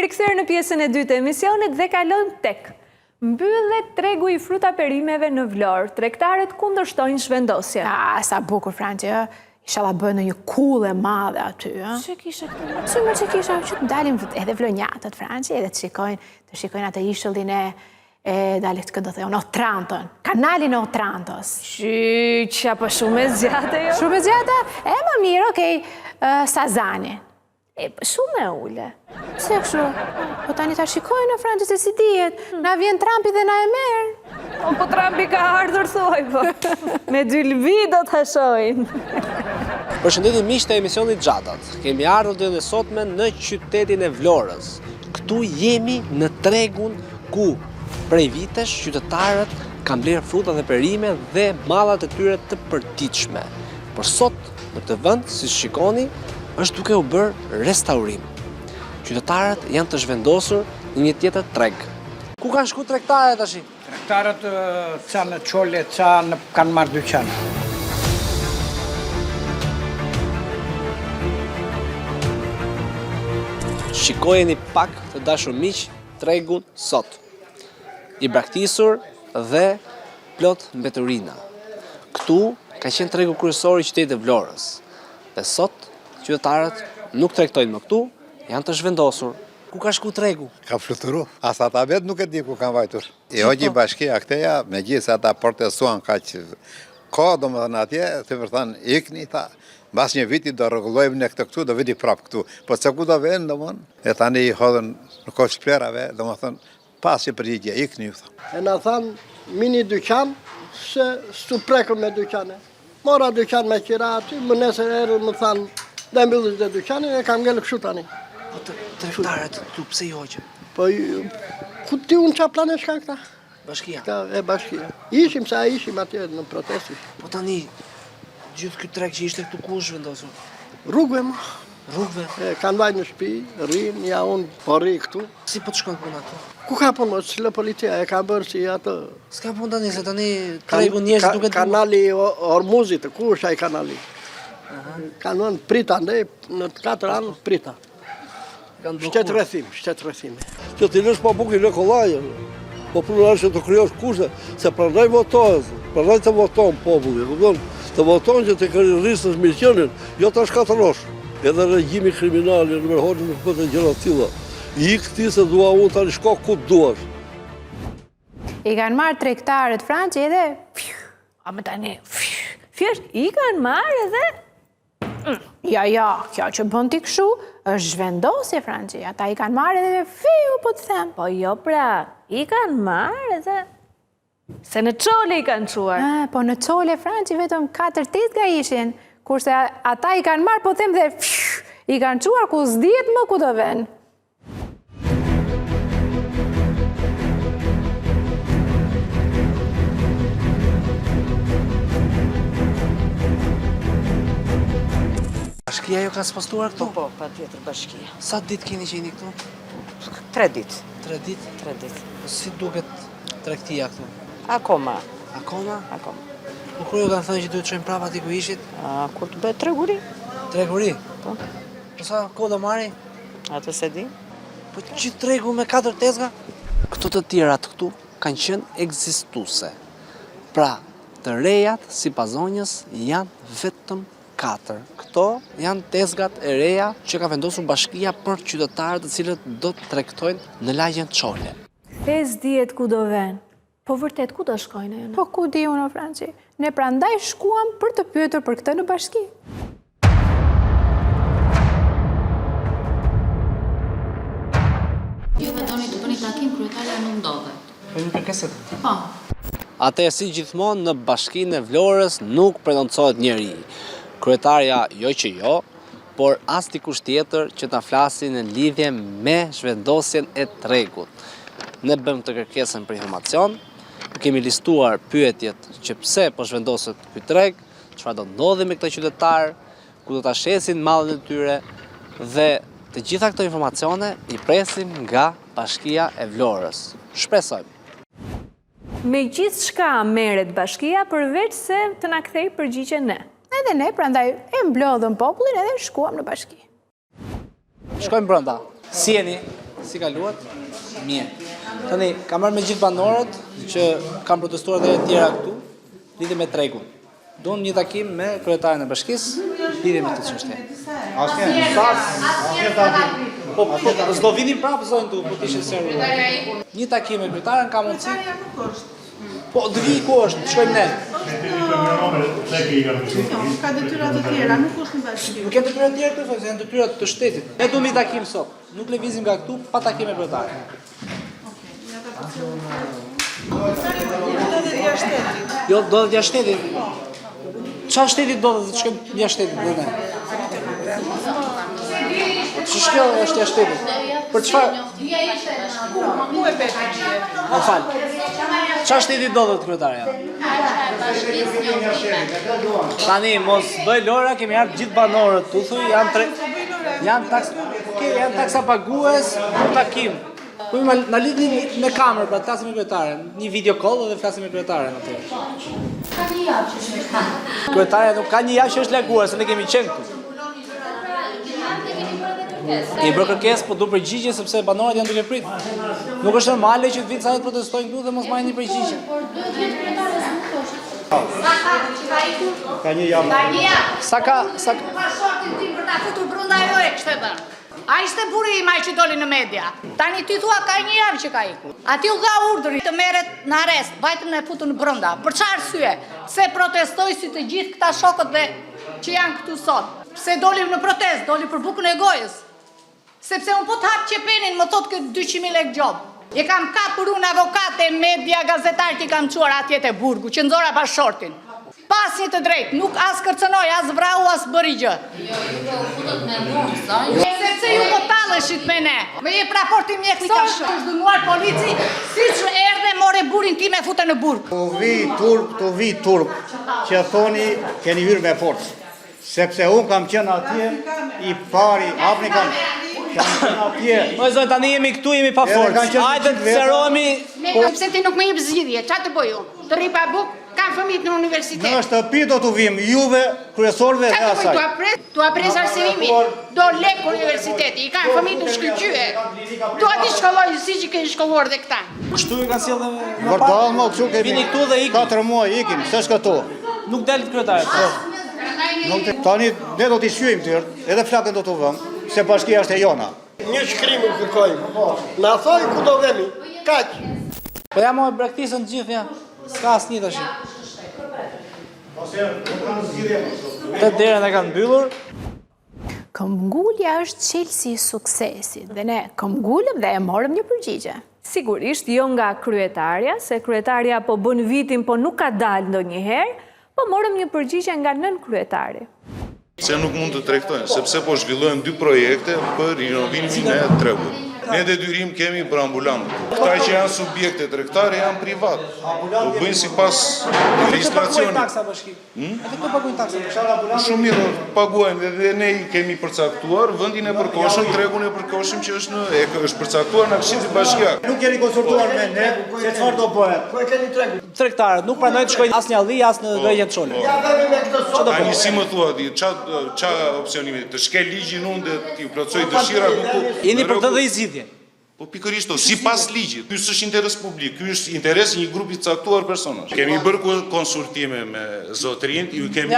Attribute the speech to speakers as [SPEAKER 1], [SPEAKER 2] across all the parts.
[SPEAKER 1] rikthyer në pjesën e dytë të emisionit dhe kalojmë tek mbyllet tregu i fruta perimeve në Vlorë. Tregtarët kundërshtojnë zhvendosjen.
[SPEAKER 2] Sa bukur, Franqe, inshallah bënë një kullë e madhe aty.
[SPEAKER 1] Që kishe këtë?
[SPEAKER 2] Që kisha, që të dalim edhe vlonjatët, Franqe, edhe të shikojnë atë ishullin e dalit këtë do thejë, në Otrantën, kanalin e Otrantos.
[SPEAKER 1] Që apo shumë e zgjate jo?
[SPEAKER 2] Shumë e zgjate? Më mirë, okej, Sazani.
[SPEAKER 1] Shumë e ule.
[SPEAKER 2] Se kështu? Po tani ta shikojnë në Franqe se si dihet. Na vjen Trumpi dhe na e merr.
[SPEAKER 1] Po Trumpi ka ardhur thoj, po. Me dy lëvi do të hashojnë.
[SPEAKER 3] Përshëndetje miqtë e emisionit Gjatat. Kemi ardhur dhe sotme në qytetin e Vlorës. Këtu jemi në tregun ku prej vitesh qytetarët kanë blerë fruta dhe perime dhe mallat e tyre të përditshme. Por sot në këtë vend, si shikoni, është duke u bërë restaurim. Qytetarët janë të zhvendosur në një tjetër treg. Ku kanë shku tregtarët tash?
[SPEAKER 4] Tregtarët ca në Çole, ca kanë marrë dyqan.
[SPEAKER 3] Shikojeni pak të dashur miq tregun sot. I braktisur dhe plot mbeturina. Këtu ka qenë tregu kryesor i qytetit të Vlorës. Dhe sot qytetarët nuk tregtojnë më këtu, janë të zhvendosur. Ku ka shku tregu?
[SPEAKER 5] Ka fluturu. Asa ata vetë nuk e di ku kanë vajtur. E hoqi bashkia këteja, me gjithë se ata protestuan kaq ka domethënë atje, të vërtan ikni tha. Mbas një viti do rregullojmë ne këtë këtu, do viti prap këtu. Po se ku do vjen domon? E tani i hodhën në kosh plerave, domethënë pasi përgjigje ikni ju tha.
[SPEAKER 6] E na than mini dyqan se s'u prekëm me dyqane. Mora dyqan me qira aty, më nesër erën më than dhe mbyllës dhe dyqanin e kam ngellë kështu tani.
[SPEAKER 3] Po tregtarët këtu pse i hoqën?
[SPEAKER 6] Po ku ti unë qa planesh kanë këta?
[SPEAKER 3] Bashkia.
[SPEAKER 6] E bashkia. Ishim sa ishim atje në protesti.
[SPEAKER 3] Po tani gjithë ky treg që ishte këtu ku është vendosur?
[SPEAKER 6] Rrugëve më.
[SPEAKER 3] Rrugëve.
[SPEAKER 6] Kanë vaj në shtëpi, rrin, ja unë po rri këtu.
[SPEAKER 3] Si po të shkon puna këtu?
[SPEAKER 6] Ku ka punë, s'lë policia, e ka bërë si atë.
[SPEAKER 3] S'ka punë tani, se tani tregu njerëz duket
[SPEAKER 6] kanali Ormuzit, ku është ai kanali? Kanë vënë prita ndaj në 4 anë prita. Shtet rrethime.
[SPEAKER 7] Që ti lësh pa bukin në kollaj. Po puna është të krijosh kushte, se prandaj votohet, prandaj të voton populli, kupton? Të voton që të rrisësh misionin, jo ta shkatërrosh. Edhe regjimi kriminal në mërhonin nuk bëhet gjëra të tilla. I këti se dua unë tani shko ku duash.
[SPEAKER 2] I kanë marrë tregtarët Franqe edhe
[SPEAKER 1] A më tani, thjesht i kanë marrë edhe?
[SPEAKER 2] Ja, kjo që bën ti kështu është zhvendosje, Franqe. Ata i kanë marrë edhe fiu, po të them.
[SPEAKER 1] Po jo pra, i kanë marrë edhe? Se në Çole i kanë quar.
[SPEAKER 2] Po në Çole, Franqe, vetëm 4 tezga ishin. Kurse ata i kanë marrë, po të them dhe i kanë quar ku s'dihet më ku do ven.
[SPEAKER 3] Bashkia jo ka spostuar këtu?
[SPEAKER 8] Po, pa tjetër bashkia.
[SPEAKER 3] Sa ditë keni qenë këtu?
[SPEAKER 8] 3 ditë.
[SPEAKER 3] 3 ditë?
[SPEAKER 8] 3 ditë.
[SPEAKER 3] Si duket tregtia këtu?
[SPEAKER 8] Akoma.
[SPEAKER 3] Akoma?
[SPEAKER 8] Akoma.
[SPEAKER 3] Nuk ju kanë thënë që duhet të shkojmë prapë aty ku ishit?
[SPEAKER 8] Kur të bëhet treguri?
[SPEAKER 3] Treguri?
[SPEAKER 8] Po.
[SPEAKER 3] Po sa kohë do marri?
[SPEAKER 8] Atë se di.
[SPEAKER 3] Po gjithë tregu me 4 tezga? Këto të tjerat këtu kanë qenë ekzistuese. Pra, të rejat si pazonjës janë vetëm 4. Këto janë tezgat e reja që ka vendosur bashkia për qytetarët të cilët do të tregtojnë në lagjen Çole.
[SPEAKER 1] Tez dihet ku do ven. Po vërtet ku do shkojnë ajo?
[SPEAKER 2] Po ku di unë, Franqe? Ne prandaj shkuam për të pyetur për këtë në bashki.
[SPEAKER 9] Ju mendoni të bëni takim kryetaria nuk ndodhet.
[SPEAKER 3] Po ju kërkesat?
[SPEAKER 9] Po.
[SPEAKER 3] Atëherë si gjithmonë në bashkinë e Vlorës nuk prenoncohet njeri. Kryetarja jo që jo, por as dikush tjetër që ta flasi në lidhje me zhvendosjen e tregut. Ne bëjmë të kërkesën për informacion, kemi listuar pyetjet që pse po zhvendoset ky treg, çfarë do ndodhi me këta qytetar, ku do ta shesin mallet e tyre dhe të gjitha këto informacione i presim nga Bashkia e Vlorës. Shpresojmë.
[SPEAKER 1] Me gjithë shka merret bashkia përveç se të na kthej përgjigje ne.
[SPEAKER 2] Edhe ne, prandaj, e mblodhëm popullin edhe shkuam në bashki.
[SPEAKER 3] Shkojmë brenda. Si jeni? si kaluat? Mirë. Tani, kam marrë me gjithë banorët që kanë protestuar dhe të tjera këtu, lidhje me tregun. Duam një takim me kryetarin e bashkisë, lidhje me këtë çështje. Po s'do vinin prapë zonë tu, po të ishin serioz. Një takim me kryetarin ka mundësi? Po, të vi ku është, të shkojmë ne.
[SPEAKER 10] Ka detyra të tjera, nuk është në bashki.
[SPEAKER 3] Nuk janë detyra të tjera këtu, janë detyra të shtetit. Ne duam një takim sot. Nuk lëvizim nga këtu pa takim me kryetarin. Jo, do të jashtë shtetit. Çfarë shtetit do të shkojmë jashtë shtetit do ne? Ç'është kjo është jashtë shtetit? Për çfarë?
[SPEAKER 10] Ku e bete gjë?
[SPEAKER 3] Më fal. Çfarë shtetit do të kryetarja? Tani mos bëj Lora, kemi ardhur gjithë banorët, tu thuj janë taksa pagues për takim. Po na lidhni me kamerë, pra të flasim me kryetaren. Një video call dhe flasim me kryetaren atë.
[SPEAKER 9] Ka një javë që është kanë.
[SPEAKER 3] Kryetaria nuk ka një javë që është larguar, se ne kemi qenë këtu. I bërë kërkesë, po du përgjigje sepse banorët janë duke pritur. Nuk është normale që të vinë sa të protestojnë këtu dhe mos marrin një përgjigje.
[SPEAKER 9] Por duhet jetë kryetare, nuk është.
[SPEAKER 4] Ka një javë.
[SPEAKER 3] Sa ka
[SPEAKER 11] Pa shortin tim për ta futur brunda joje, kështë e bërë. A ishte buri i maj që doli në media. Tani ty thua ka një javë që ka iku. Ati u dha urdhëri të merret në arrest, vajtëm në futur në brenda. Për çfarë arsye? Se protestoi si të gjithë këta shokët dhe që janë këtu sot. Se doli në protest, doli për bukën e gojës. Sepse unë po të hap qepenin, më thotë këtë 200.000 lekë gjobë. E kam kapur unë avokate, media, gazetarë që kam quar atje te burgu, që nxora pa shortin. Pas një të drejtë, nuk as kërcënoj, as vrau, as bëri gjë.
[SPEAKER 9] Jo, futët me mund, sa?
[SPEAKER 11] Sepse ju po talleshit me ne. Me jep raportin mjekësor, është dënuar polici, siç erdhe more burin tim e fute në burg.
[SPEAKER 4] Tu vi turp, që thoni keni hyrë me forcë. Sepse unë kam qenë atje, i pari, hapni kam qenë atje.
[SPEAKER 3] Oj zonë, tani jemi këtu, jemi pa forcë. Hajde të serohemi.
[SPEAKER 11] Pse ti nuk më jep zgjidhje, çfarë të bëj unë? Të rri pa buk, kam fëmijët në universitet.
[SPEAKER 4] Në shtëpi do t'u vim, juve, kryesorëve dhe asaj.
[SPEAKER 11] Tu apres arsimimi, do lek universiteti, i kanë fëmijët në shkëlqye. Do ati shkolloj si që keni shkolluar dhe këta.
[SPEAKER 3] Kështu i kanë sjellë me
[SPEAKER 4] Vërdall më kështu kemi.
[SPEAKER 3] Vini këtu dhe ikin.
[SPEAKER 4] 4 muaj ikim, s'është këtu.
[SPEAKER 3] Nuk delit kryetari.
[SPEAKER 4] Tani ne do t'i shqyjmë tyrë, edhe flakën do t'u vëm, se bashkia është e jona.
[SPEAKER 6] Një shkrim u kërkojmë. Na thoj ku do vemi. Kaq.
[SPEAKER 3] Po ja më braktisën gjithë ja. S'ka asnjë tash. Të derën e kanë mbyllur.
[SPEAKER 2] Këmbgulja është çelësi i suksesit dhe ne këmbgulëm dhe e morëm një përgjigje.
[SPEAKER 1] Sigurisht, jo nga kryetarja, se kryetarja po bën vitin, po nuk ka dalë ndonjëherë, po morëm një përgjigje nga nën kryetari.
[SPEAKER 12] Se nuk mund të tregtojnë, sepse po zhvillojnë 2 projekte për rinovimin e tregut. Ne detyrim kemi për ambulantë. Këta që janë subjekte tregtare janë privat. Po bëjnë sipas legjislacionit.
[SPEAKER 3] Taksa bashki. Edhe këto paguajnë taksa.
[SPEAKER 12] Shumë mirë, paguajnë dhe ne i kemi përcaktuar vendin e përkohshëm, tregun e përkohshëm që është përcaktuar në Këshillin Bashkiak.
[SPEAKER 4] Nuk keni konsultuar me ne se çfarë do bëhet.
[SPEAKER 6] Po e keni tregun.
[SPEAKER 3] Tregtarët nuk pranojnë të shkojnë as në Alli, as në Rregjen Çole.
[SPEAKER 6] Ja vemi me këtë sot.
[SPEAKER 12] Tani si më thua ti, ça opsionimi? Të shkel ligjin unë dhe t'ju plotësoj dëshirat nuk.
[SPEAKER 3] Jeni për të dhe i zgjidhje.
[SPEAKER 12] Po pikërisht, sipas ligjit. Ky s'është interes publik, ky është interes i një grupi të caktuar personash. Kemi bërë konsultime me zotërinë, ju kemi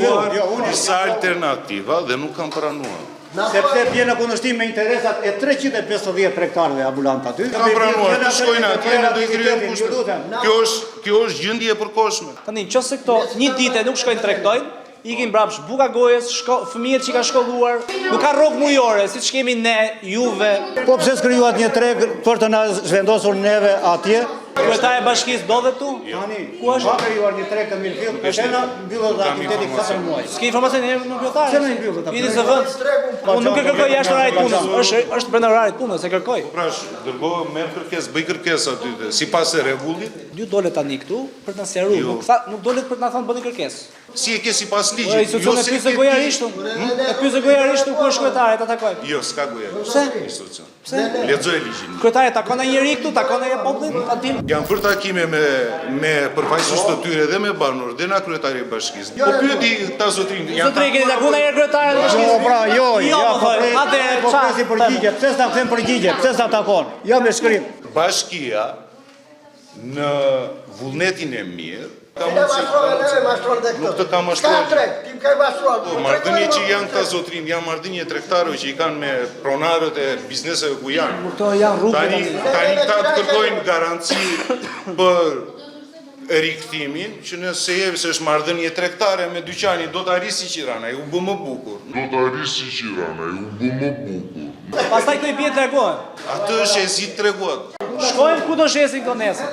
[SPEAKER 12] ofruar disa alternativa dhe nuk kanë pranuar.
[SPEAKER 4] Sepse vjen në kundërshtim me interesat e 350 tregtarëve ambulantë aty.
[SPEAKER 12] Kanë pranuar të shkojnë atje në do i krijojnë kushte. Kjo është gjendje e përkohshme.
[SPEAKER 3] Tani, nëse këto një ditë nuk shkojnë tregtojnë, ikin brapsh buka gojës, fëmijët që ka shkolluar, nuk ka rrogë mujore, siç kemi ne, juve.
[SPEAKER 4] Po pse s'krijuat një treg për të na zhvendosur neve atje?
[SPEAKER 3] Kryetari e bashkisë do dhe tu?
[SPEAKER 4] Tani,
[SPEAKER 3] ku është?
[SPEAKER 4] Ka krijuar një treg të mirëfill, e na mbyllën dhe aktiviteti 4 muaj.
[SPEAKER 3] S'ke informacion e në kryetari?
[SPEAKER 4] Pse na i mbyllën?
[SPEAKER 3] Vini zë vend. Unë nuk e kërkoj jashtë orarit punës, është brenda orarit punës, e kërkoj.
[SPEAKER 12] Po pra, dërgoj merr kërkesë, bëj kërkesë aty sipas e rregullit.
[SPEAKER 3] Ju dole tani këtu për të na sqaruar, nuk dolet për të na thënë bëni kërkesë.
[SPEAKER 12] Si e ke si pas
[SPEAKER 3] Po,
[SPEAKER 12] ligjit.
[SPEAKER 3] institucion e pyse gojarisht, e pyse gojarisht ku është kryetari, ta takojmë.
[SPEAKER 12] Jo, s'ka gojarisht.
[SPEAKER 3] Pse?
[SPEAKER 12] Institucion. Lexoj ligjin.
[SPEAKER 3] Kryetari takon ai njeri këtu, takon ai popullin, ta dim.
[SPEAKER 12] Janë për takime me përfaqësues të tyre dhe me banor, dhe na kryetari i bashkisë. Po pyeti ta zotrin,
[SPEAKER 3] Zotri keni takuar ndonjëherë kryetarin e bashkisë?
[SPEAKER 4] Jo, pra, jo,
[SPEAKER 3] Jo,
[SPEAKER 4] ja,
[SPEAKER 3] po thoj, atë
[SPEAKER 4] po presi përgjigje, pse s'ta kthem përgjigje, pse s'ta takon? Ja me shkrim.
[SPEAKER 12] Bashkia në vullnetin e mirë nuk të ka mashtruar. Marrëdhënie që janë këta zotrin, janë marrëdhënie tregtarëve që i kanë me pronarët e bizneseve ku janë.
[SPEAKER 3] Këto janë rrugë.
[SPEAKER 12] Tani këta të kërkojnë garanci për rikthimin, që nëse jemi se është marrëdhënie tregtare me dyqanin, do të arrisë Qirana, u bë më bukur.
[SPEAKER 3] Pastaj këto i bie tregohen.
[SPEAKER 12] Atë është e zi treguat.
[SPEAKER 3] Shkojnë ku do shesin këto nesër.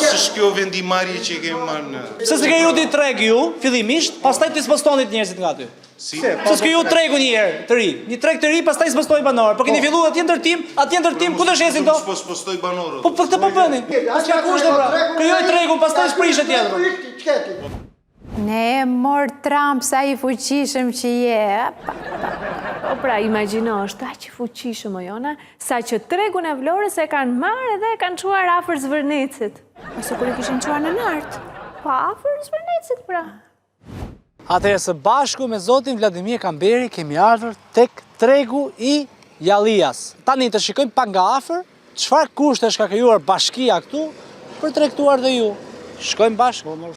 [SPEAKER 12] S'është kjo vendimarrje që kemi marrë në.
[SPEAKER 3] Pse s'ke ju ti treg ju, fillimisht, pastaj ti s'postonit njerëzit nga aty.
[SPEAKER 12] Si?
[SPEAKER 3] Pse s'ke ju tregu një herë të ri. Një treg të ri, pastaj s'postoi banor. Po keni filluar atje ndërtim, ku do shesin to?
[SPEAKER 12] Po s'postoi banorët.
[SPEAKER 3] Po këtë po bëni. S'ka kushte pra. Krijoj tregun, pastaj s'prishet tjetër.
[SPEAKER 2] Ne e mor Trump sa i fuqishëm që je.
[SPEAKER 1] Po pra, imagjino, është aq i fuqishëm o Jona, sa që tregun e Vlorës e kanë marrë dhe e kanë çuar afër Zvërnecit.
[SPEAKER 2] Ose kur e kishin çuar në nart.
[SPEAKER 1] Po afër Zvërnecit pra.
[SPEAKER 3] Atëherë së bashku me zotin Vladimir Kamberi kemi ardhur tek tregu i Jallias. Tani të shikojmë pak nga afër çfarë kushtesh ka krijuar bashkia këtu për tregtuar dhe ju. Shkojmë bashkë.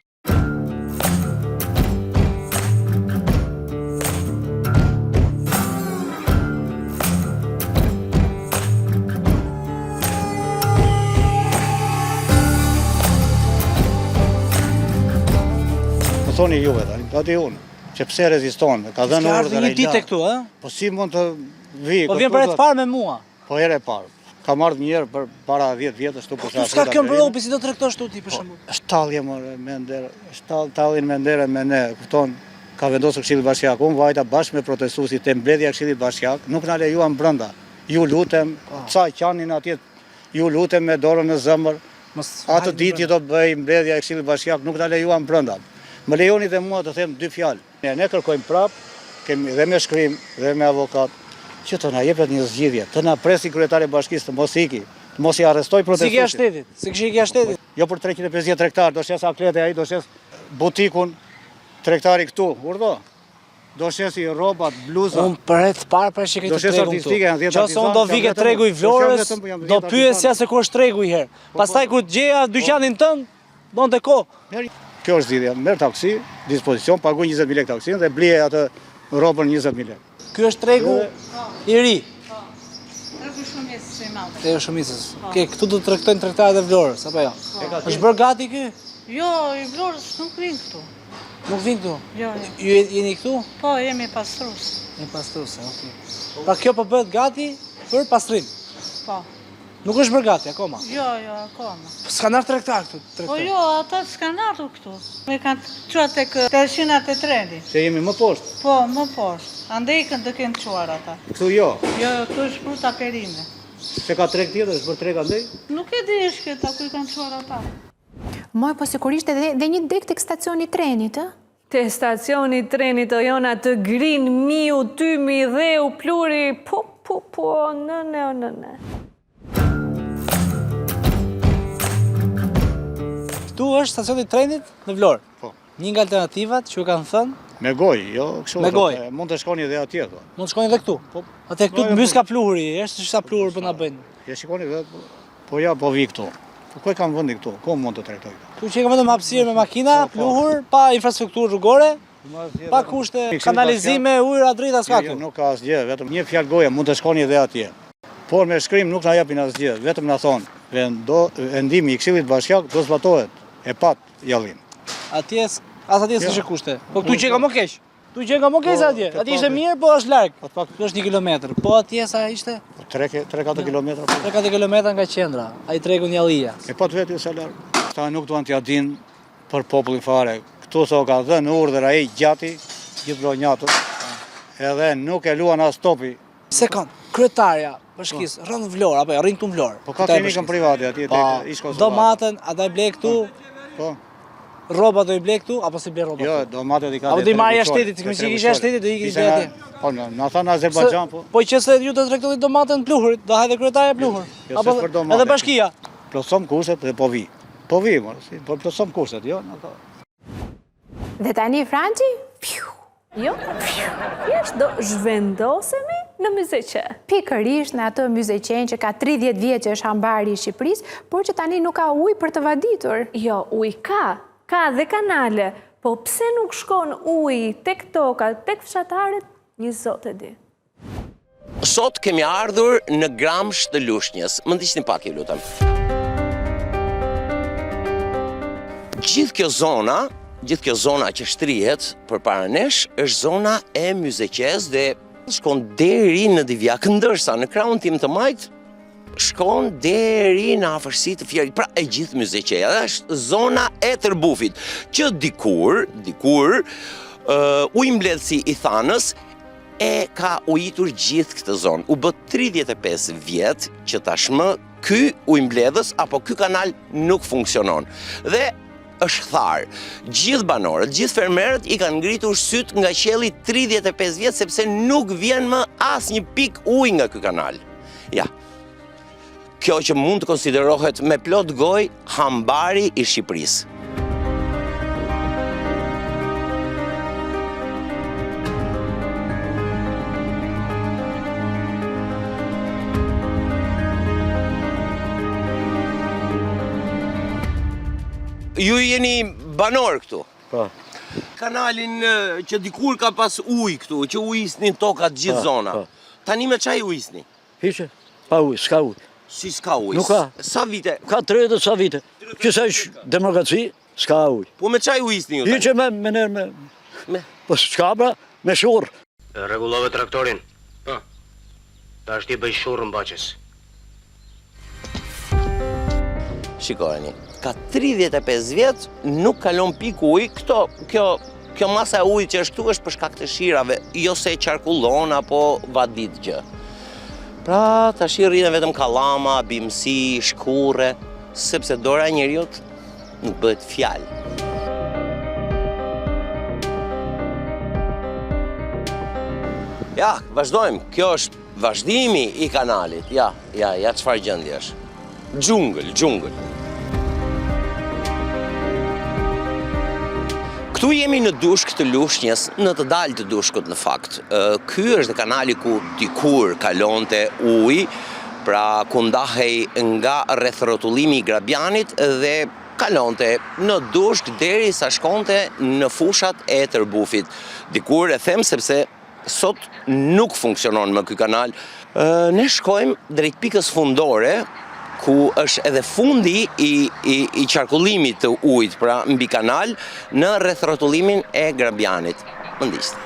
[SPEAKER 4] Më thoni juve tani, do di unë, që pse reziston, ka dhënë
[SPEAKER 3] Ka
[SPEAKER 4] urdhër
[SPEAKER 3] ardhur një ditë këtu, ë?
[SPEAKER 4] Po si mund të vi?
[SPEAKER 3] Po vjen për e të parë me mua.
[SPEAKER 4] Po herë e parë. Ka marrë një herë për para 10 vjetësh këtu për
[SPEAKER 3] Tu s'ka këmbë ropi, si do tregtosh tu ti për shembull?
[SPEAKER 4] Shtallje more me nder, tallin me ndere me ne, kupton? Ka vendosur Këshilli Bashkiak, unë vajta bashkë me protestuesit e mbledhja e Këshillit Bashkiak, nuk na lejuan brenda. Ju lutem, ca qanin atje, ju lutem me dorën në zëmër. Atë ditë do bëj mbledhja e Këshillit Bashkiak, nuk na lejuan brenda. Më lejoni dhe mua të them 2 fjalë. Ne kërkojmë prap, kemi dhe me shkrim dhe me avokat, që të na jepet një zgjidhje, të na presi kryetari i bashkisë të mos iki, të mos i arrestoj protestuesit.
[SPEAKER 3] Si shtetit? Si kishë ikja shtetit?
[SPEAKER 4] Jo për 350 tregtar, do shes aklete ai, do shes butikun tregtari këtu, urdhë. Do shesi rrobat, bluza.
[SPEAKER 3] Unë për e të parë për shikoj
[SPEAKER 4] Do
[SPEAKER 3] të
[SPEAKER 4] shes
[SPEAKER 3] tregun
[SPEAKER 4] artistike, janë
[SPEAKER 3] këtu.
[SPEAKER 4] 10
[SPEAKER 3] Qose unë do vike tregu i Vlorës, do pyesja se ku është tregu i herë. Pastaj kur gjeja dyqanin tënd, donte kohë.
[SPEAKER 4] Kjo është zgjidhja, merr taksi, dispozicion, paguaj 20.000 lekë taksin dhe blije atë rrobën 20.000 lekë.
[SPEAKER 3] Ky është tregu i ri.
[SPEAKER 10] Tregu shumicës së i madhe.
[SPEAKER 3] Tregu shumicës. Këtu do të tregtojnë tregtarët e Vlorës apo jo? Është bërë gati ky?
[SPEAKER 10] Jo, i Vlorës nuk vinë këtu.
[SPEAKER 3] Nuk vin këtu?
[SPEAKER 10] Jo,
[SPEAKER 3] Ju jeni këtu?
[SPEAKER 10] po, jemi pastrus.
[SPEAKER 3] Një pastruse, okay. Pra kjo po bëhet gati për pastrim.
[SPEAKER 10] Po.
[SPEAKER 3] Nuk është bërë gati akoma.
[SPEAKER 10] Jo, akoma.
[SPEAKER 3] S'ka ardhur tregtar këtu.
[SPEAKER 10] Po jo, ata s'kan ardhur këtu. Me kanë çuar tek tersinat e trenit.
[SPEAKER 4] Se jemi më poshtë.
[SPEAKER 10] Po, më poshtë. Andej do kenë çuar ata.
[SPEAKER 4] Këtu jo.
[SPEAKER 10] Jo, këtu është pruta perime.
[SPEAKER 4] Se ka treg tjetër, është për treg andej?
[SPEAKER 10] Nuk e di shketa ku i kanë çuar ata.
[SPEAKER 2] Moj, po sigurisht edhe një dek tek stacioni trenit, ë?
[SPEAKER 1] Te stacioni trenit o Jona të grin, miu, tymi, dheu, pluri, po, në.
[SPEAKER 3] Këtu është stacioni i trenit në Vlorë.
[SPEAKER 4] Po.
[SPEAKER 3] Një nga alternativat që ju kanë thënë,
[SPEAKER 4] Me gojë, jo kështu.
[SPEAKER 3] Me gojë.
[SPEAKER 4] Mund të shkoni edhe atje.
[SPEAKER 3] mund të shkojnë edhe këtu.
[SPEAKER 4] Po.
[SPEAKER 3] Atë këtu të mbys ka pluhuri, është sa pluhur po na bëjnë.
[SPEAKER 4] Ja shikoni dhe, po vi këtu. Po ku e kam vendi këtu? Ku mund të tregtoj këtu?
[SPEAKER 3] Tu që ka vetëm hapësirë me makina, pluhur, pa infrastrukturë rrugore, pa kushte kanalizime, ujëra, drita s'ka
[SPEAKER 4] Jo,
[SPEAKER 3] këtu.
[SPEAKER 4] nuk ka asgjë, vetëm një fjalë goje, mund të shkoni edhe atje. Por me shkrim nuk na japin asgjë, vetëm na thonë, vendimi i Këshillit Bashkiak do zbatohet, e pat Jallin.
[SPEAKER 3] Atje s'kishte kushte. Po këtu që ka më keq. Tu që ka më keq atje. Atje ishte mirë, po është larg. Këtu është 1 kilometër. Po atje sa ishte?
[SPEAKER 4] 3-4 kilometra.
[SPEAKER 3] 3-4 kilometra nga qendra. Ai tregu në Jallia.
[SPEAKER 4] E pat vetë sa larg. Ata nuk duan t'ja dinë për popullin fare. Këtu so ka dhënë urdhër ai gjati, gjithë vlonjatët. Edhe nuk e luan as topi.
[SPEAKER 3] Sekond, kryetarja bashkisë rënë Vlorë apo rrin këtu në Vlorë.
[SPEAKER 4] Po ka klinikën private atje tek ish konsullati.
[SPEAKER 3] Domatën, ata e ble këtu.
[SPEAKER 4] Po.
[SPEAKER 3] Rroba do i ble këtu apo si ble rroba?
[SPEAKER 4] Jo, domatet i ka.
[SPEAKER 3] Apo do i marrja shtetit, sikur që kisha shtetit do i kishte atje.
[SPEAKER 4] Po, na thanë Azerbajxhan po.
[SPEAKER 3] Po që se ju do tregtoni domatën në Pluhurit, do hajde kryetaria Pluhur. Apo edhe bashkia.
[SPEAKER 4] Plotësom kushtet dhe po vi. Po vi, po plotësom kushtet, jo?
[SPEAKER 2] Dhe tani Franci,
[SPEAKER 1] Jo, thjesht do zhvendosemi në Myzeqe.
[SPEAKER 2] pikërisht në atë Myzeqen që ka 30 vjet që është hambari i Shqipërisë, por që tani nuk ka ujë për të vaditur.
[SPEAKER 1] Jo, uj ka dhe kanale, po pse nuk shkon uj tek toka, tek fshatarët, një zot e di.
[SPEAKER 13] Sot kemi ardhur në Gramsh të Lushnjës. Më ndiqni pak, ju lutem. Gjithë kjo zona që shtrihet përpara nesh është zona e Myzeqes dhe shkon deri në Divjak, ndërsa në krahun tim të majt shkon deri në afërsi të Fierit. Pra e gjithë Myzeqeja është zona e Tërbufit, që dikur ujëmbledhësi i Thanës e ka ujitur gjithë këtë zonë. U bë 35 vjet që tashmë ky ujëmbledhës apo ky kanal nuk funksionon. Dhe është tharë. Gjithë banorët, gjithë fermerët i kanë ngritur syt nga qielli 35 vjet sepse nuk vjen më asnjë pik ujë nga ky kanal. Ja. Kjo që mund të konsiderohet me plot gojë hambari i Shqipërisë. Ju jeni banor këtu?
[SPEAKER 7] Po.
[SPEAKER 13] Kanalin që dikur ka pas ujë këtu, që ujisnin tokat gjithë zona. Tani me çaj ujisni?
[SPEAKER 7] Hiqe, pa ujë, s'ka ujë.
[SPEAKER 13] Si s'ka ujë?
[SPEAKER 7] Nuk ka.
[SPEAKER 13] Sa vite?
[SPEAKER 7] Ka 30 sa vite. Qësa është demokraci, s'ka ujë.
[SPEAKER 13] Po me çaj ujisni ju tani?
[SPEAKER 7] Hiqe me... Po s'ka pra, me shurë.
[SPEAKER 14] Rregullove traktorin. Po. Tash ti bëj shurrë mbaqës.
[SPEAKER 13] Shikojeni, ka 35 vjet nuk kalon pik ujë. Kjo masa e ujit që është këtu është për shkak të shirave, jo se qarkullon apo vadit gjë. Pra, tash i rrinë vetëm kallama, bimësi, shkurre, sepse dora e njeriut nuk bëhet fjalë. Ja, vazhdojmë. Kjo është vazhdimi i kanalit. Ja, çfarë gjendje është. Xhungël. Këtu jemi në dushk të Lushnjës, në të dalë të dushkut në fakt. Ky është kanali ku dikur kalonte ujë, pra ku ndahej nga rrethrotullimi i Grabianit dhe kalonte në dushk derisa shkonte në fushat e Tërbufit. Dikur e them sepse sot nuk funksionon më ky kanal. Ne shkojmë drejt pikës fundore, ku është edhe fundi i qarkullimit të ujit, pra mbi kanal, në rrethrotullimin e Grabianit. Më ndiqni.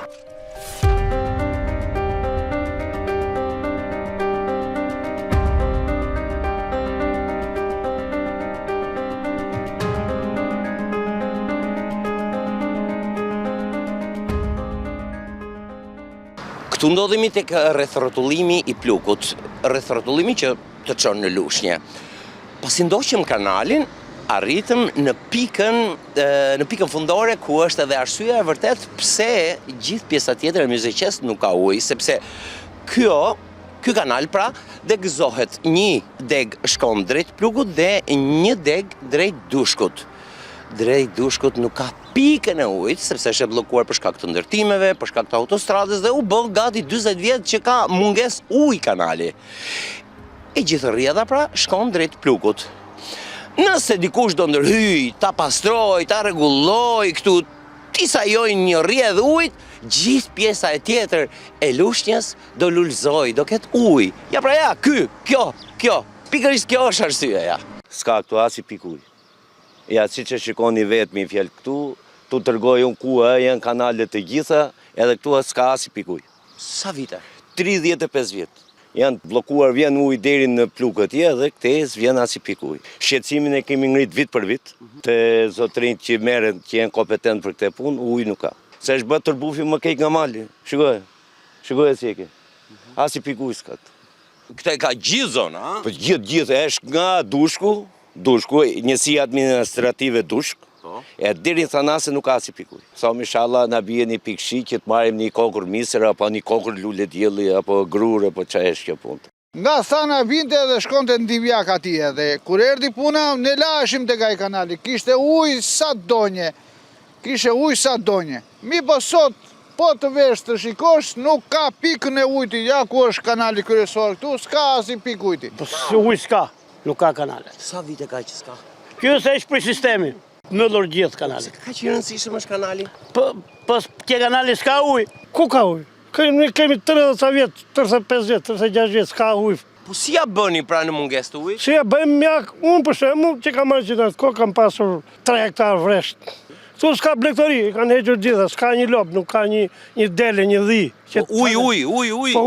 [SPEAKER 13] Këtu ndodhemi tek rrethrotullimi i plukut, rrethrotullimi që të çon në Lushnjë. Pasi ndoqëm kanalin, arritëm në pikën fundore ku është edhe arsyeja e vërtet pse gjithë pjesa tjetër e Myzeqes nuk ka ujë, sepse ky kanal pra degëzohet, një deg shkon drejt plukut dhe një deg drejt dushkut. Drejt dushkut nuk ka pikën e ujit, sepse është e bllokuar për shkak të ndërtimeve, për shkak të autostradës dhe u bë gati 40 vjet që ka mungesë ujë kanali. E gjithë rrjedha pra shkon drejt plukut. Nëse dikush do ndërhyj, ta pastroj, ta rregulloj këtu, ti sajoj një rrjedhë ujit, gjithë pjesa e tjetër e Lushnjës do lulëzoj, do ketë ujë. Ja pra ja, kjo, pikërisht kjo është arsyeja.
[SPEAKER 14] S'ka këtu as i pik ujë. Ja, si që shikoni vetë mi fjallë këtu, tu tërgoj unë ku janë kanalet të gjitha, edhe këtu s'ka as i pik ujë.
[SPEAKER 13] Sa vite?
[SPEAKER 14] 35 vjetë. Janë blokuar, vjen ujë deri në plukët dhe këtej vjen as i pik ujë. Shqetësimin e kemi ngrit vit për vit, te zotrinjt që merren, që janë kompetent për këtë punë, ujë nuk ka. Se është bërë Tërbufi më keq nga mali. Shikoj si e ke. As i pik ujë s'ka.
[SPEAKER 13] Këta ka gjithë zona, a?
[SPEAKER 14] Po gjithë, është nga dushku, njësia administrative dushk, E deri në thanase nuk ka si pikuj. Thomi inshallah na bie një pikëshi që të marrim një kokur misër apo një kokur lule dielli apo grur apo çfarë është kjo punë.
[SPEAKER 7] Nga thana vinte dhe shkonte në Divjak ati edhe. Kur erdi puna, ne lashim të kaj kanali. Kishte ujë sa donje. Mi po sot, po të vesh të shikosh, nuk ka pikën e ujti. Ja ku është kanali kryesor këtu, s'ka asi pikë ujti.
[SPEAKER 6] Ujë s'ka, nuk ka kanale.
[SPEAKER 13] Sa vite ka që s'ka?
[SPEAKER 6] Kjo se është për sistemi, mëllur gjithë kanali.
[SPEAKER 13] Ka që rëndësishëm është kanali?
[SPEAKER 6] Pas kje kanali s'ka ujë, ku ka ujë? Ne kemi 30 vjetë, 35 vjetë, 36 vjetë, s'ka ujë.
[SPEAKER 13] Po si ja bëni pra në munges të ujë?
[SPEAKER 6] Si ja bëjmë mjak, unë për shemë që kam marrë qytet, ko kam pasur 3 hektar vresht. Tu s'ka blektori, kanë hequr gjitha, s'ka një lop, nuk ka një dele, një dhi.
[SPEAKER 13] Ujë.
[SPEAKER 6] Po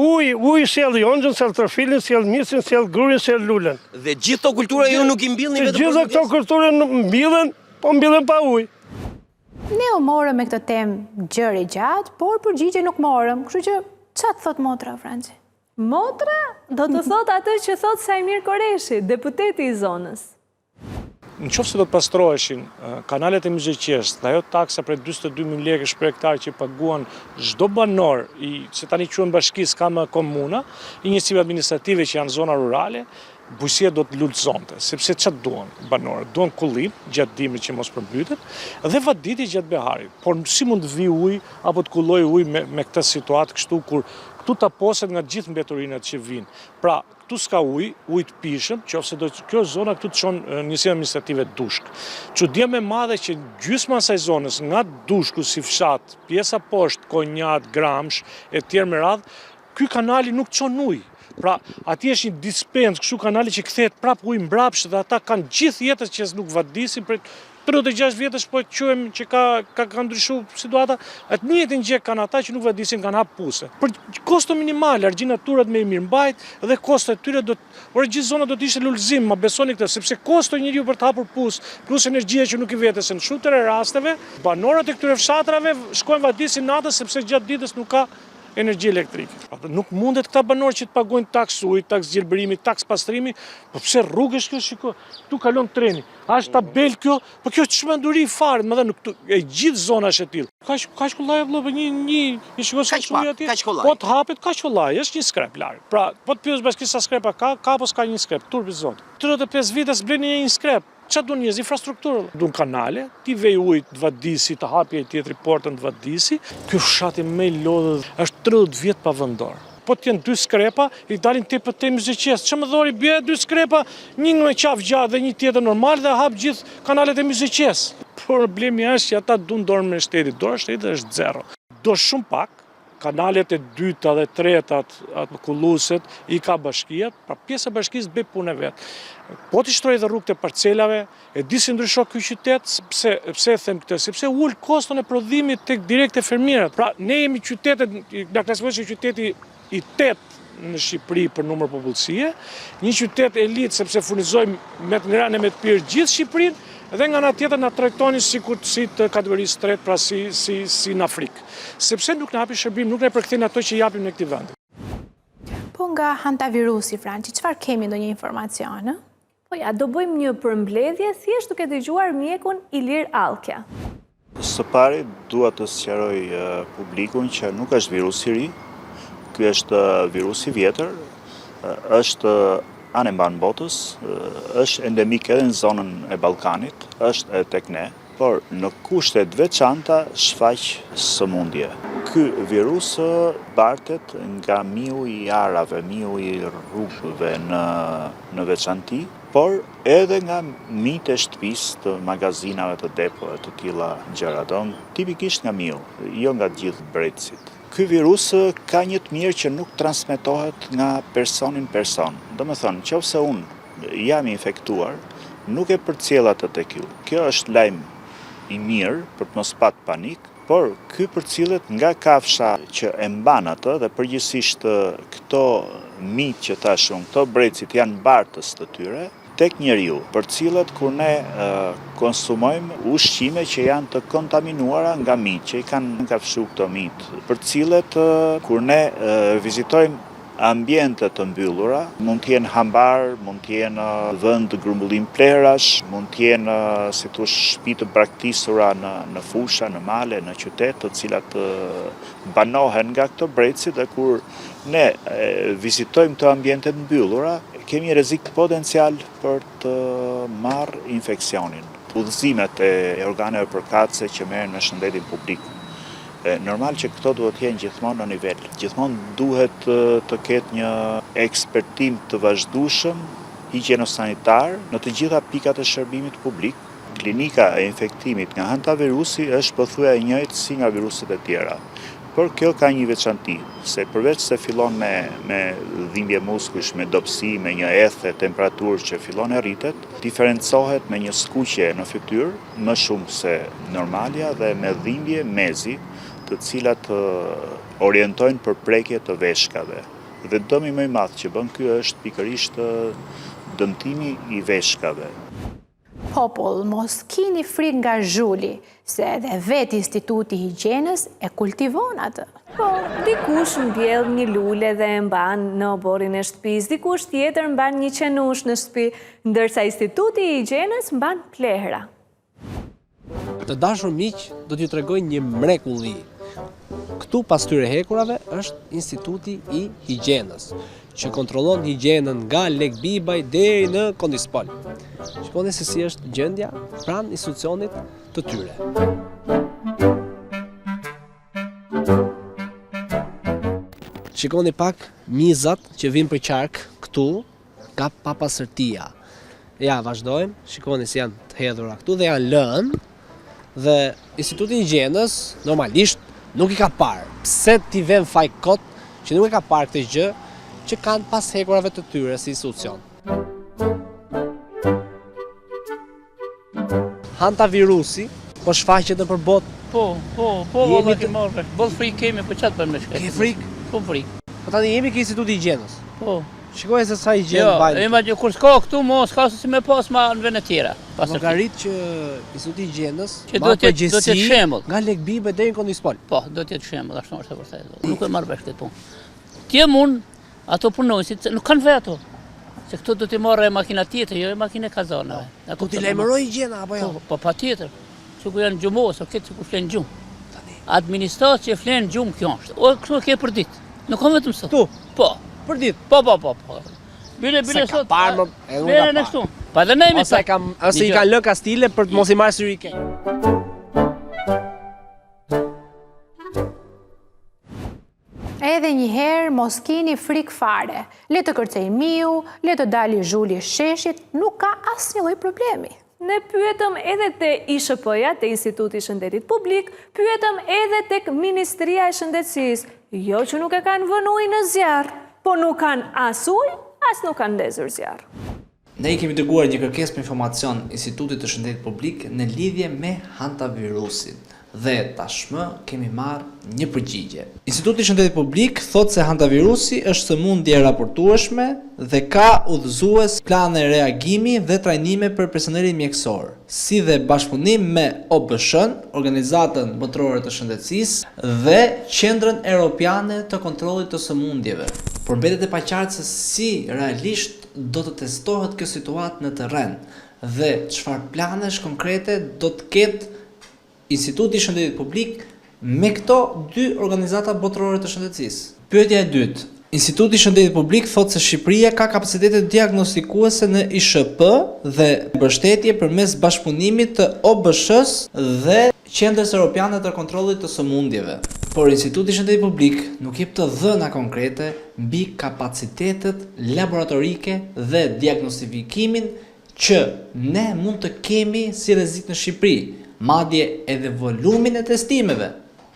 [SPEAKER 6] ujë sjell jonxhën, sjell trofilin, sjell misin, sjell grurin, sjell lulen.
[SPEAKER 13] Dhe gjithë këto kultura ju nuk i mbillni vetëm për
[SPEAKER 6] gjitha këto kultura mbillen, po mbillen pa ujë.
[SPEAKER 2] Ne u morëm me këtë temë gjëri gjatë, por përgjigje nuk morëm. Kështu që çfarë thot motra, Franci?
[SPEAKER 1] Motra do të thot atë që thot Sajmir Koreshi, deputeti i zonës.
[SPEAKER 7] Në qoftë se do të pastroheshin kanalet e Myzeqes, dhe ajo taksa për 42.000 lekësh për hektar që paguan çdo banor, se tani quhen bashkisë ka më komuna, i njësive administrative që janë zona rurale, bujësia do të lulëzonte, sepse çfarë duan banorët? Duan kullim gjatë dimrit që mos përmbytet dhe vaditi gjatë beharit. Por si mund të vi ujë apo të kulloj ujë me këtë situatë kështu kur këtu taposet nga gjithë mbeturinat që vinë. Pra, këtu s'ka ujë të pishëm, qofse do kjo zona këtu të çon njësive administrative Dushk. Çudia më e madhe që gjysma e asaj zonës nga Dushku si fshat, pjesa poshtë, Konjat, Gramsh e tjerë me radhë, ky kanali nuk çon ujë. Pra, ati është një dispens, kështu kanali që kthehet prap ujë mbrapsht dhe ata kanë gjithë jetës që nuk vadisin për 36 vjetësh po quhem që ka ndryshuar situata, atë njëjtin gjë kanë ata që nuk vadisin kanë hap puse. Për kosto minimale, argjinaturat me i mirëmbajt dhe kosto e tyre gjithë zona do të ishte lulëzim, ma besoni këtë, sepse kosto njeriu për të hapur pusë, plus energjia që nuk i vetës në shumë të rasteve, banorët e këtyre fshatrave shkojnë vadisin natës sepse gjatë ditës nuk ka energji elektrike. Nuk mundet këta banorë që të pagojnë taks ujë, taks gjelbërimi, taks pastrimi, po pse rrugësh kjo shiko, tu kalon treni, është tabel kjo, po kjo çmenduri fare, më thënë e gjithë zona është e tillë. Kaq kollaj vëllai një shikoj sa shumë aty. Po të hapet kaq kollaj, është një skrep larg. Pra, po të pyes bashkisë sa skrepa ka apo s'ka një skrep, turpi zot. 35 vite s'bleni një skrep. Çfarë duan njerëz? Infrastrukturë. Duan kanale, ti vej ujë të vadisi, të hapje e tjetri portën të vadisi. Ky fshati më i lodhur është 30 vjet pa vendor. Po të jenë 2 skrepa, i dalin tepër te Myzeqes. Çmë dhori bie 2 skrepa, një me qafë gjatë dhe një tjetër normal dhe hap gjithë kanalet e Myzeqes. Problemi është që ata duan dorën e shtetit. Dora e shtetit është zero. Do shumë pak. Kanalet e dyta dhe tretat, atë kulluset, i ka bashkia, pra pjesë e bashkisë bëj punë vetë. Po t'i shtroj dhe rrugë të parcelave, e di si ndryshon ky qytet, pse them këtë, sepse ul koston e prodhimit tek direkt e fermierët. Pra ne jemi qytetet, na klasifikohet qyteti i 8 në Shqipëri për numër popullsie, një qytet elit sepse furnizojmë me të ngrënë me të pirë gjithë Shqipërinë, dhe nga ana tjetër na trajtoni si të kategorisë tretë, pra si në Afrikë. Sepse nuk na hapi shërbim, nuk na përkthejnë ato që japim në këtë vend.
[SPEAKER 2] Po nga hantavirusi, Franci, çfarë kemi ndonjë informacion?
[SPEAKER 1] Po ja, do bëjmë një përmbledhje thjesht duke dëgjuar mjekun Ilir Allkja.
[SPEAKER 15] Së pari, dua të sqaroj publikun që nuk është virus i ri. Ky është virus i vjetër, është anë mban botës, është endemik edhe në zonën e Ballkanit, është edhe tek ne, por në kushte të veçanta shfaq sëmundje. Ky virus bartet nga miu i arave, miu i rrugëve në veçanti, por edhe nga mijët e shtëpisë të magazinave të depove të tilla gjëra, tipikisht nga miu, jo nga gjithë bretësit. Ky virus ka një të mirë që nuk transmetohet nga personin person. Do me thonë, nëse unë jam infektuar, nuk e përcjell atë tek ju. Kjo është lajm i mirë për të mos pat panik, por ky përcjellet nga kafsha që e mban atë dhe përgjithsisht këto mijë që tash këto brecit janë bartës të tyre, tek njeriu, përcjellet kur ne konsumojmë ushqime që janë të kontaminuara nga mijë, që i kanë kafshu këto mijë. Përcjellet kur ne vizitojmë ambiente të mbyllura, mund të jenë hambar, mund të jenë vend grumbullim plerash, mund të jenë si thosh shtëpi të braktisura në fusha, në male, në qytet, të cilat banohen nga këto breci dhe kur ne vizitojmë të ambientet mbyllura, kemi rrezik potencial për të marrë infeksionin. Udhëzimet e organeve përkatëse që merren me shëndetin publik. Normal që këto duhet të jenë gjithmonë në nivel. Gjithmonë duhet të ketë një ekspertim të vazhdueshëm higjieno-sanitar në të gjitha pikat e shërbimit publik. Klinika e infektimit nga hantavirusi është pothuajse e njëjtë si nga viruset e tjera. Por kjo ka një veçanti, se përveç se fillon me dhimbje muskujsh, me dobësi, me një ethe temperaturë që fillon e rritet, diferencohet me një skuqje në fytyrë, më shumë se normalja dhe me dhimbje mezi, të cilat orientojnë për prekje të veshkave. Dhe dëmi më i madh që bën ky është pikërisht dëmtimi i veshkave.
[SPEAKER 2] Popull, mos kini frikë nga zhuli, se edhe vetë Instituti i Higjienës e kultivon atë.
[SPEAKER 1] Po, dikush mbjell një lule dhe e mban në oborrin e shtëpisë, dikush tjetër mban një qenush në shtëpi, ndërsa Instituti i Higjienës mban plehra.
[SPEAKER 3] Të dashur miq, do t'ju tregoj një mrekulli. Këtu pas tyre hekurave është Instituti i Higjienës, që kontrollon higjienën nga Lek Bibaj deri në Kondispol. Shikoni se si është gjendja pranë institucionit të tyre. Shikoni pak mizat që vinë për qark këtu ka papastërtia. Ja, vazhdojmë. Shikoni se janë të hedhura këtu dhe janë lënë. Dhe Instituti i Higjienës normalisht nuk i ka parë. Pse t'i vën faj kot që nuk e ka parë këtë gjë që kanë pas hekurave të tyre si institucion. Hantavirusi po shfaqet nëpër botë.
[SPEAKER 8] Po, valla ke marrë. Both frikë kemi, po çat bën me shkë.
[SPEAKER 3] Ke frikë?
[SPEAKER 8] Po frikë.
[SPEAKER 3] Po tani jemi ke Instituti i Higjienës.
[SPEAKER 8] Po.
[SPEAKER 3] Shikoj se sa higjenë bajnë.
[SPEAKER 8] Jo, imagino kur s'ka këtu, mos ka si me pas ma në vende tjera.
[SPEAKER 3] Llogarit që Instituti i Higjienës
[SPEAKER 8] që do të jetë shembull.
[SPEAKER 3] Nga Lek Bibaj deri në Kondispol.
[SPEAKER 8] Po, do të jetë shembull, ashtu është e vërtetë. Nuk e marr vesh këtë punë. Ti mund ato punonësit nuk kanë vetë ato. Se këtu do të marrë makina tjetër, jo makina kazanave.
[SPEAKER 3] Po ti lajmëroj higjiena apo jo?
[SPEAKER 8] Po patjetër. Sikur janë gjumos, o këtë sikur flen gjumë. Administracja flen gjumë kjo është. O kështu ke për ditë. Nuk ka vetëm sot.
[SPEAKER 3] Tu.
[SPEAKER 8] Po.
[SPEAKER 3] Për ditë.
[SPEAKER 8] Po. Bile sot.
[SPEAKER 3] Parë,
[SPEAKER 8] bile në këtu. Pa dhe nejmi
[SPEAKER 3] ose i ka lë Kastile për të mos i marrë syrike.
[SPEAKER 2] Edhe njëherë mos kini frikë fare. Le të kërcej miu, le të dali zhuli sheshit, nuk ka asnjë lloj problemi.
[SPEAKER 1] Ne pyetëm edhe te ISHP-ja, te Instituti i Shëndetit Publik, pyetëm edhe tek Ministria e Shëndetësisë, jo që nuk e kanë vënë ujë në zjarr, po nuk kanë as ujë, as nuk kanë ndezur zjarr.
[SPEAKER 16] Ne i kemi dërguar një kërkesë për informacion Institutit të Shëndetit Publik në lidhje me hantavirusin. Dhe tashmë kemi marrë një përgjigje. Instituti i Shëndetit Publik thotë se hantavirusi është sëmundje e raportueshme dhe ka udhëzues plane reagimi dhe trajnime për personelin mjekësor, si dhe bashkëpunim me OBSH-n, Organizatën Botërore të Shëndetësisë dhe Qendrën Europiane të Kontrollit të Sëmundjeve. Por mbetet e paqartë se si realisht do të testohet kjo situatë në terren dhe çfarë planesh konkrete do të ketë Instituti i Shëndetit Publik me këto dy organizata botërore të shëndetësisë. Pyetja e dytë. Instituti i Shëndetit Publik thotë se Shqipëria ka kapacitete diagnostikuese në ISHP dhe mbështetje përmes bashkëpunimit të OBSH-s dhe Qendrës Europiane të Kontrollit të Sëmundjeve. Por Instituti i Shëndetit Publik nuk jep të dhëna konkrete mbi kapacitetet laboratorike dhe diagnostifikimin që ne mund të kemi si rrezik në Shqipëri, madje edhe volumin e testimeve.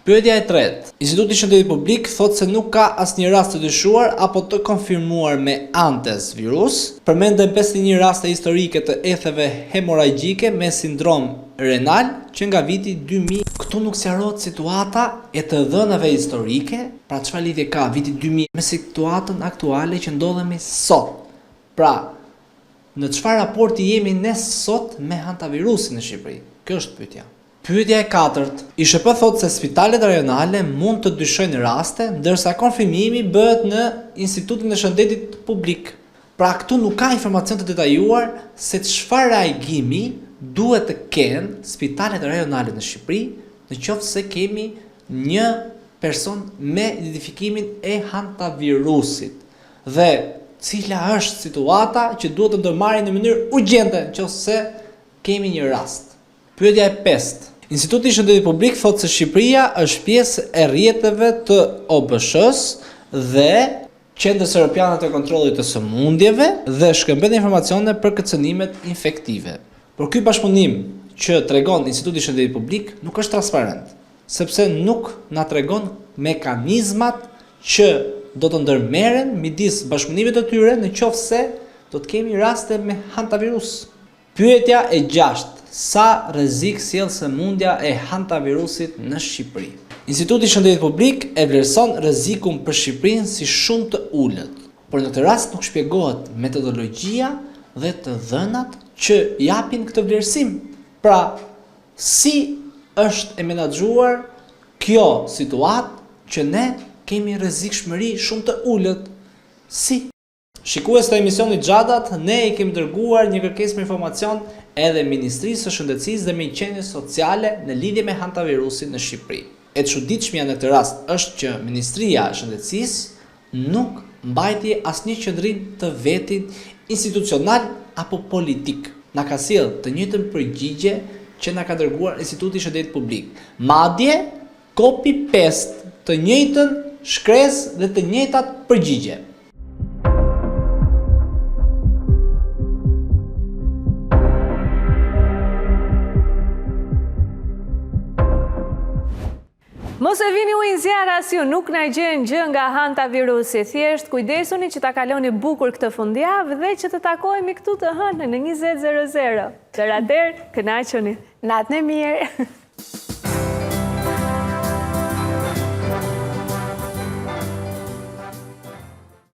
[SPEAKER 16] Pyetja e tretë. Instituti i Shëndetit Publik thotë se nuk ka asnjë rast të dyshuar apo të konfirmuar me antes virus. Përmenden 51 raste historike të etheve hemoragjike me sindrom renal që nga viti 2000. Këtu nuk sqarohet situata e të dhënave historike, pra çfarë lidhje ka viti 2000 me situatën aktuale që ndodhemi sot. Pra, në çfarë raporti jemi ne sot me hantavirusin në Shqipëri? Kjo është pyetja. Pyetja e katërt. ISHP thotë se spitalet rajonale mund të dyshojnë raste, ndërsa konfirmimi bëhet në Institutin e Shëndetit Publik. Pra këtu nuk ka informacion të detajuar se çfarë reagimi duhet të kenë spitalet rajonale në Shqipëri në qoftë se kemi një person me identifikimin e hantavirusit dhe cila është situata që duhet të ndërmarrin në mënyrë urgjente nëse se kemi një rast. Pyetja e pestë. Instituti i Shëndetit Publik thotë se Shqipëria është pjesë e rrjeteve të OBSH-s dhe Qendrës Europiane të Kontrollit të Sëmundjeve dhe shkëmbet informacione për kërcënimet infektive. Por ky bashkëpunim që tregon Instituti i Shëndetit Publik nuk është transparent, sepse nuk na tregon mekanizmat që do të ndërmerren midis bashkëpunimeve të tyre në qoftë se do të kemi raste me hantavirus. Pyetja e gjashtë. Sa rrezik sjell sëmundja e hantavirusit në Shqipëri? Instituti i Shëndetit Publik e vlerëson rrezikun për Shqipërinë si shumë të ulët, por në këtë rast nuk shpjegohet metodologjia dhe të dhënat që japin këtë vlerësim. Pra, si është e menaxhuar kjo situatë që ne kemi rrezikshmëri shumë të ulët? Si? Shikues të emisionit Xhadat, ne i kemi dërguar një kërkesë për informacion edhe Ministrisë së Shëndetësisë dhe Mirëqenies Sociale në lidhje me hantavirusin në Shqipëri. E çuditshmja në këtë rast është që Ministria e Shëndetësisë nuk mbajti asnjë qëndrim të vetit institucional apo politik. Na ka sjell të njëjtën përgjigje që na ka dërguar Instituti i Shëndetit Publik. Madje copy-paste të njëjtën shkresë dhe të njëjtat përgjigje.
[SPEAKER 1] Mos e vini ujin zjarr as ju, nuk na gjen gjë nga hantavirusi. Thjesht kujdesuni që ta kaloni bukur këtë fundjavë dhe që të takohemi këtu të hënën në 20:00. Deri atëherë, kënaquni.
[SPEAKER 2] Natën e mirë.